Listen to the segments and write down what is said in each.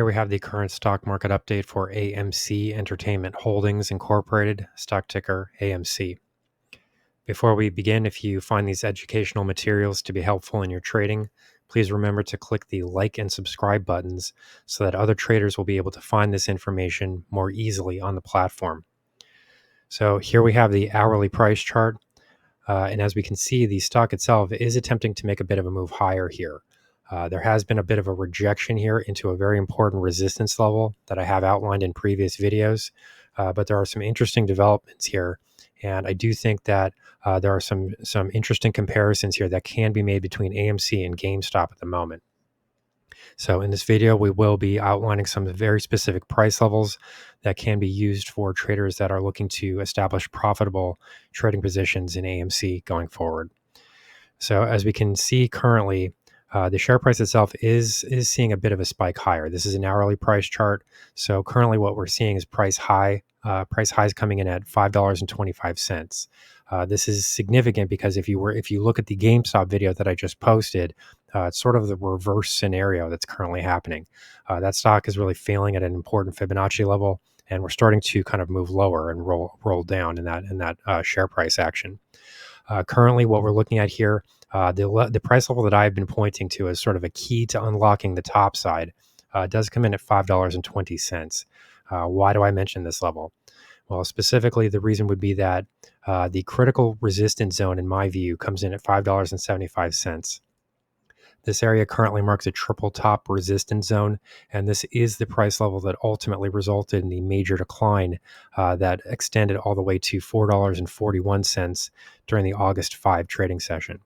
Here we have the current stock market update for AMC Entertainment Holdings Incorporated, stock ticker AMC. Before we begin, if you find these educational materials to be helpful in your trading, please remember to click the like and subscribe buttons so that other traders will be able to find this information more easily on the platform. So here we have the hourly price chart. And as we can see, the stock itself is attempting to make a bit of a move higher here. There has been a bit of a rejection here into a very important resistance level that I have outlined in previous videos. But there are some interesting developments here. And I do think that there are some interesting comparisons here that can be made between AMC and GameStop at the moment. So in this video, we will be outlining some very specific price levels that can be used for traders that are looking to establish profitable trading positions in AMC going forward. So as we can see currently, the share price itself is seeing a bit of a spike higher. This is an hourly price chart. So currently what we're seeing is price highs coming in at $5.25. This is significant because if you look at the GameStop video that I just posted, it's sort of the reverse scenario that's currently happening. That stock is really failing at an important Fibonacci level, and we're starting to kind of move lower and roll down in that share price action. Currently, what we're looking at here, the price level that I've been pointing to as sort of a key to unlocking the top side does come in at $5.20. Why do I mention this level? Well, specifically, the reason would be that the critical resistance zone, in my view, comes in at $5.75. This area currently marks a triple top resistance zone, and this is the price level that ultimately resulted in the major decline that extended all the way to $4.41 during the August 5 trading session.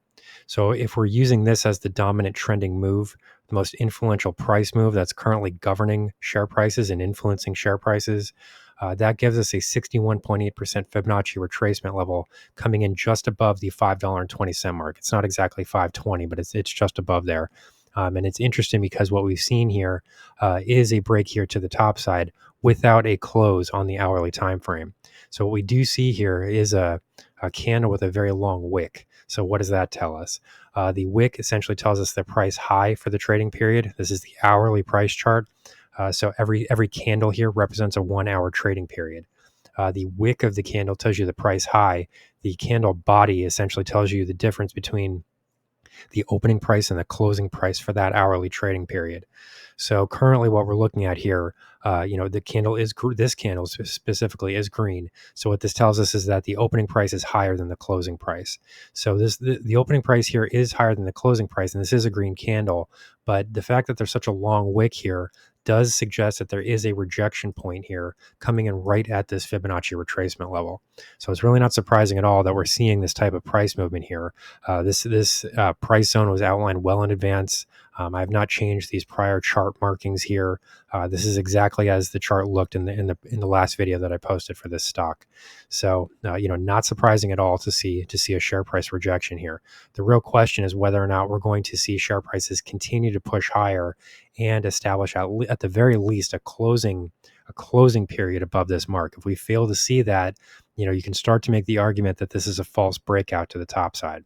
So if we're using this as the dominant trending move, the most influential price move that's currently governing share prices and influencing share prices, that gives us a 61.8% Fibonacci retracement level coming in just above the $5.20 mark. It's not exactly $5.20, but it's just above there. And it's interesting because what we've seen here is a break here to the top side without a close on the hourly time frame. So what we do see here is a candle with a very long wick. So what does that tell us? The wick essentially tells us the price high for the trading period. This is the hourly price chart. So every candle here represents a 1 hour trading period. The wick of the candle tells you the price high. The candle body essentially tells you the difference between the opening price and the closing price for that hourly trading period. So currently what we're looking at here, the candle this candle specifically is green. So what this tells us is that the opening price is higher than the closing price. So the opening price here is higher than the closing price, and this is a green candle. But the fact that there's such a long wick here does suggest that there is a rejection point here coming in right at this Fibonacci retracement level. So it's really not surprising at all that we're seeing this type of price movement here. This price zone was outlined well in advance. I have not changed these prior chart markings here. This is exactly as the chart looked in the last video that I posted for this stock. So not surprising at all to see a share price rejection here. The real question is whether or not we're going to see share prices continue to push higher and establish at the very least a closing period above this mark. If we fail to see that, you can start to make the argument that this is a false breakout to the top side.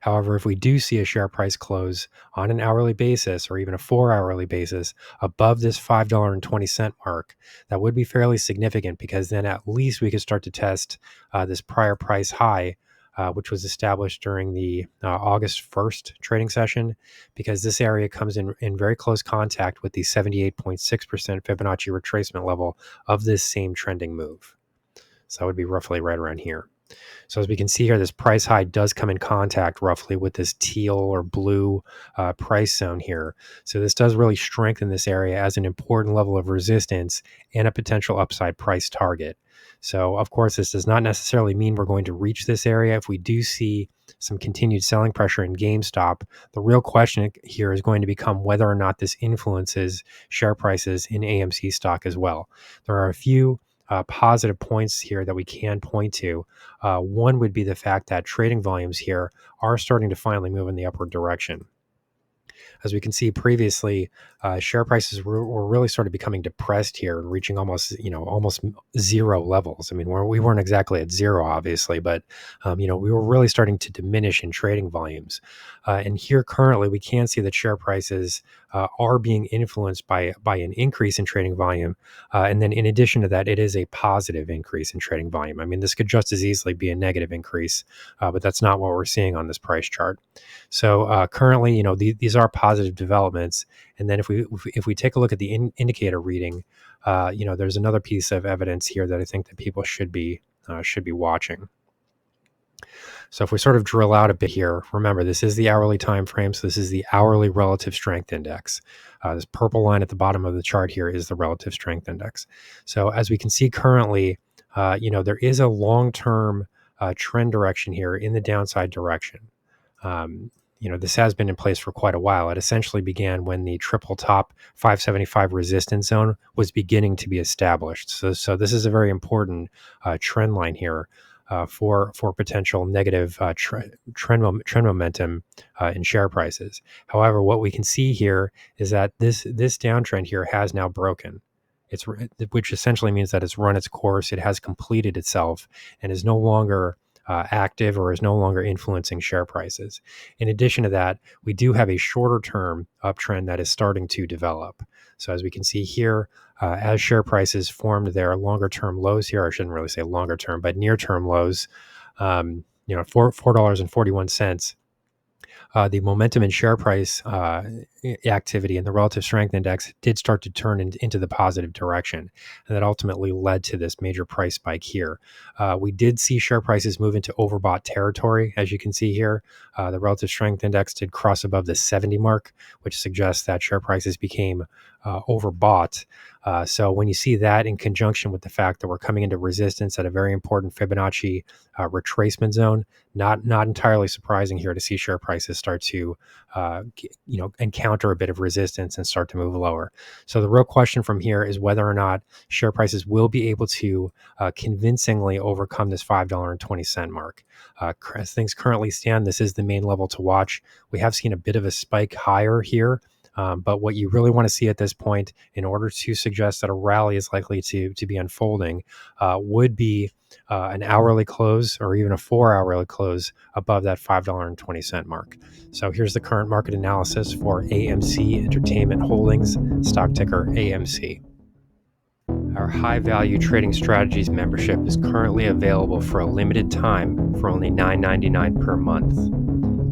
However, if we do see a share price close on an hourly basis or even a 4-hourly basis above this $5.20 mark, that would be fairly significant, because then at least we could start to test this prior price high, which was established during the August 1st trading session, because this area comes in very close contact with the 78.6% Fibonacci retracement level of this same trending move. So that would be roughly right around here. So as we can see here, this price high does come in contact roughly with this teal or blue price zone here. So this does really strengthen this area as an important level of resistance and a potential upside price target. So of course, this does not necessarily mean we're going to reach this area. If we do see some continued selling pressure in GameStop, the real question here is going to become whether or not this influences share prices in AMC stock as well. There are a few positive points here that we can point to. One would be the fact that trading volumes here are starting to finally move in the upward direction. As we can see previously, share prices were really sort of becoming depressed here and reaching almost zero levels. I mean, we weren't exactly at zero, obviously, but we were really starting to diminish in trading volumes. And here currently, we can see that share prices are being influenced by an increase in trading volume, and then in addition to that, it is a positive increase in trading volume. I mean, this could just as easily be a negative increase, but that's not what we're seeing on this price chart. So currently, these are positive developments. And then if we take a look at the indicator reading, there's another piece of evidence here that I think that people should be watching. So if we sort of drill out a bit here, remember this is the hourly time frame. So this is the hourly relative strength index. This purple line at the bottom of the chart here is the relative strength index. So as we can see currently, there is a long-term trend direction here in the downside direction. This has been in place for quite a while. It essentially began when the triple top 575 resistance zone was beginning to be established. So this is a very important trend line here for potential negative trend momentum in share prices. However, what we can see here is that this downtrend here has now broken. Which essentially means that it's run its course, it has completed itself, and is no longer active or is no longer influencing share prices. In addition to that, we do have a shorter term uptrend that is starting to develop. So as we can see here, as share prices formed their longer term lows here, I shouldn't really say longer term, but near term lows, $4.41. The momentum in share price activity and the relative strength index did start to turn into the positive direction. And that ultimately led to this major price spike here. We did see share prices move into overbought territory. As you can see here, the relative strength index did cross above the 70 mark, which suggests that share prices became overbought. So when you see that in conjunction with the fact that we're coming into resistance at a very important Fibonacci retracement zone, not entirely surprising here to see share prices start to encounter a bit of resistance and start to move lower. So the real question from here is whether or not share prices will be able to convincingly overcome this $5.20 mark. As things currently stand, this is the main level to watch. We have seen a bit of a spike higher here. But what you really want to see at this point in order to suggest that a rally is likely to be unfolding would be an hourly close or even a 4-hourly close above that $5.20 mark. So here's the current market analysis for AMC Entertainment Holdings, stock ticker AMC. Our high value trading strategies membership is currently available for a limited time for only $9.99 per month.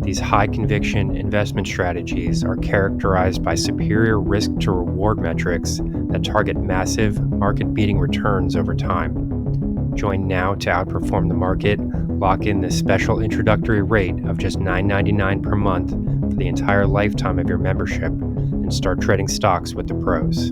These high conviction investment strategies are characterized by superior risk to reward metrics that target massive market beating returns over time. Join now to outperform the market, lock in this special introductory rate of just $9.99 per month for the entire lifetime of your membership, and start trading stocks with the pros.